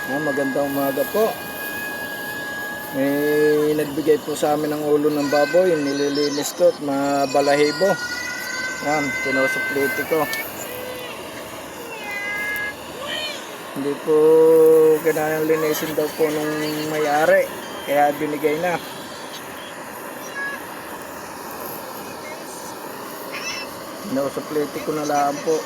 Magandang umaga po. May nagbigay po sa amin ng ulo ng baboy. Nililinis ko at mabalahibo. Yan, sinusupliti ko. Hindi po kinayang linisin daw po nung may-ari. Kaya binigay na. Sinusupliti ko na lang po.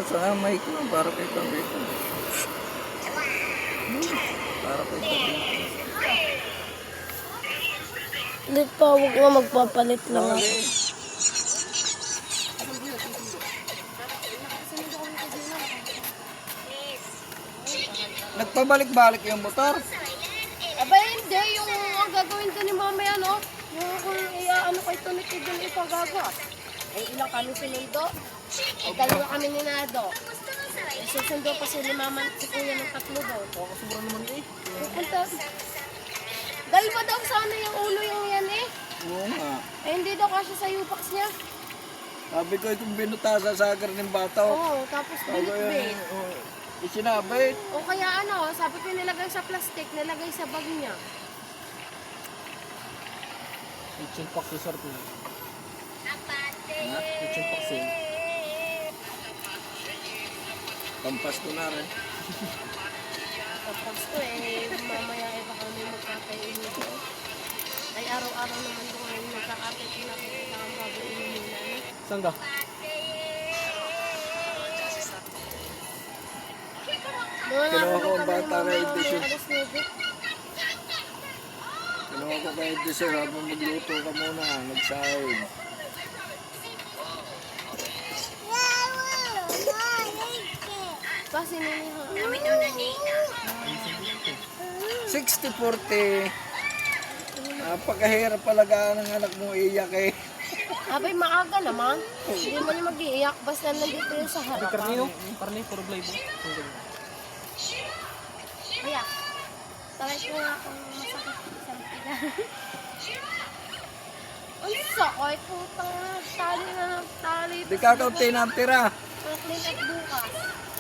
Sa mic ko para kay Pambito. Para kay Pambito. Hindi pa, huwag nga magpapalit lang ako. Nagpabalik-balik yung motor. Aba hindi, yung ang gagawin ko ni mamaya, no? Yung kung ano kay Tony Tidon ipagawa. Ay ilang kami sinido. Ay dalawa kami ni Nado. Ay susundo pa si Mama at si Kuya ng tatlo daw. Baka sobra naman eh. Pupunta. Dalawa daw sana yung ulo yung yan eh. Oo nga. Eh hindi daw kasi sa Upax niya. Sabi ko itong binutasa sa agar ng bata. Oo, tapos bilit-bilit. Isinabay. O kaya ano, sabi ko nilagay sa plastic, nilagay sa bag niya. Kitchen pack si Sir Pino. Kitchen pack si. Pampas ko na rin. Tapos ko eh, mamaya eh baka may magkakainin dito. Ay araw-araw naman doon ngayon magkakatay ko na kita ang bago inumin na. Saan ka? Kinuha ko ang bata kay Edison. Kinuha ko kay Edison habang magluto ka muna. Nagsahin. Kasi nini ha. 60-40. Napakahirap palagaan ng anak mo iyak eh. Abay maaga naman. Hindi man yung mag-iiyak basta nandito yung sa harapan. Karne, puro blibo. Kaya, taray ko nga kung masakit sa tiga. Ang sakay, putang tali na ng tali. Di kakaunti na ang tira. Clean at bukas.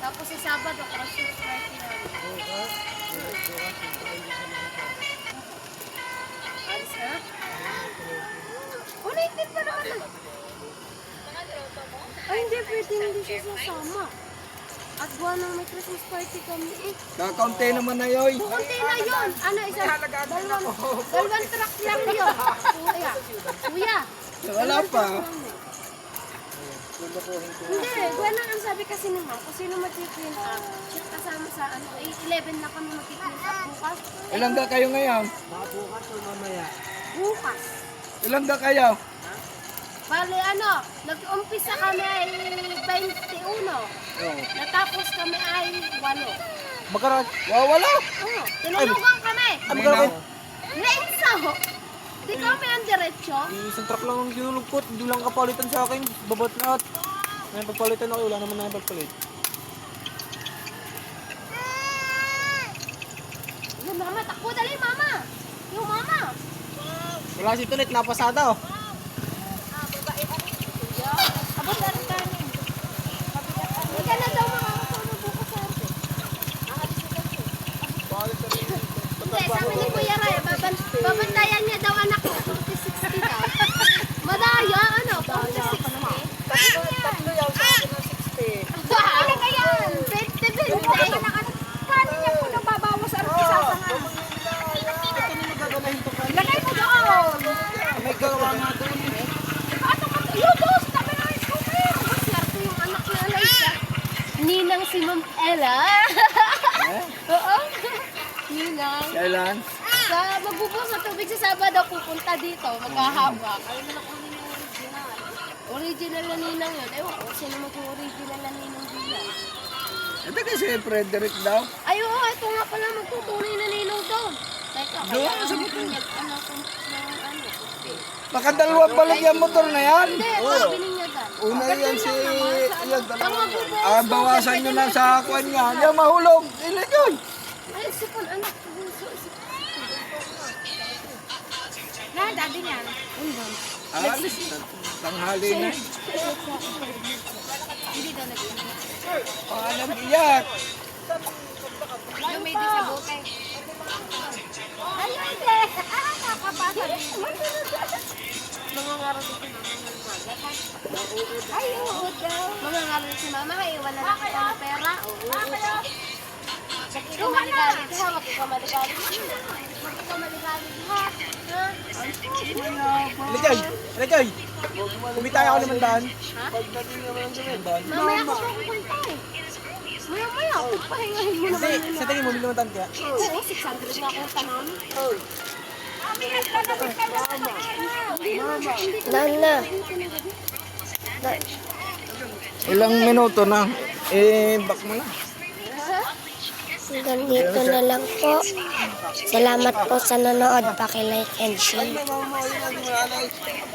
Tapos sa Sabado, cross-fit party na. Alis na? Ulitin pa naman. Ay, hindi pwede, hindi siya sasama. At buwan ng may Christmas party kami eh. Kakaunti naman na yoy. Kunti na yun. Ano, dalawang truck lang yun. Kuya. Kuya. Wala pa. Hindi, buwan ang sabi kasi ni Ma'am, kung sino mag-clean up, kasama sa ano, 11 na kami mag-clean up bukas. Ilan ka kayo ngayon? Bukas o mamaya? Bukas. Ilan ka kayo? Bale ano, nag-umpisa kami ay 21. Oh. Natapos kami ay 8. Bakarat. Wala. Oo, tinulungan kami. Bakarat. Lensa ho. Di kami ang diretsyo. Isang truck lang ang ginulugkot, hindi lang kapalitan sa akin, babat lahat. Ngayon pagpalitan ako, wala naman na pagpalit. Yung mama, takbo dali mama. Yung mama. Wala si Tulit, napasada oh. Abot na rin kanin. Hindi ka na daw makakasama bukas sa arte. Hindi, sabi ni Kuya Ray, babantayan niya daw anak ko, 40-60 daw. Madaya, ano, 40-60. Tatlo yaw sa akin ng 60. Ano ka yan? 20-20. Kanin niya po nang babawas sa arte sa sangan. Lagay mo doon. May gawa nga doon eh. Ano ka? Yung boss, tabi na yung scooter. Swerte yung anak ni Alaysa. Ninang si Ma'am Ella. Oo. Ninang. Kailan? Sa magbubuhos ng tubig sa Sabado, pupunta dito, maghahawak. Ayun na lang kung yung original. Original na ninang yun. Ewan ko, sino mag-original na ninang diyan. Ito kasi Frederick daw. Ay, oo, ito nga pala magtutunay na ninong doon. Teka, Doon, kaya sa ang motor. binyag, ano, kung ano. Baka dalawang balik yung motor na yan. Hindi, ito, bininyagan. Una yan si... Yan, dalawa. Bawasan nyo na sa kwan niya. Yan, mahulog. Iligay. Ay, sipon, anak. Na, daddy niyan. Alis na. Tanghali na. Hindi daw nag-iyak. Alam iyak. Yung may di sa bukay. Ay, hindi. Nakapasa dito. Mangangarap dito Ay, oo daw. Mangangarap si mama, iwan na lang kita ng pera. Oo. Huwag ikaw maligalig ha, huwag ikaw maligalig. Huwag ikaw maligalig ha. Ligay! Ligay! Kumita ako 500. Mamaya ko pa kukunta eh. Maya, pahingahin mo Kasi naman. sa tingin mo, 500 kaya. Oo, 600 na kukunta namin. Nana. Ilang minuto na. Back mo na. Ganito na lang po. Salamat po sa nanood. Paki-like and share.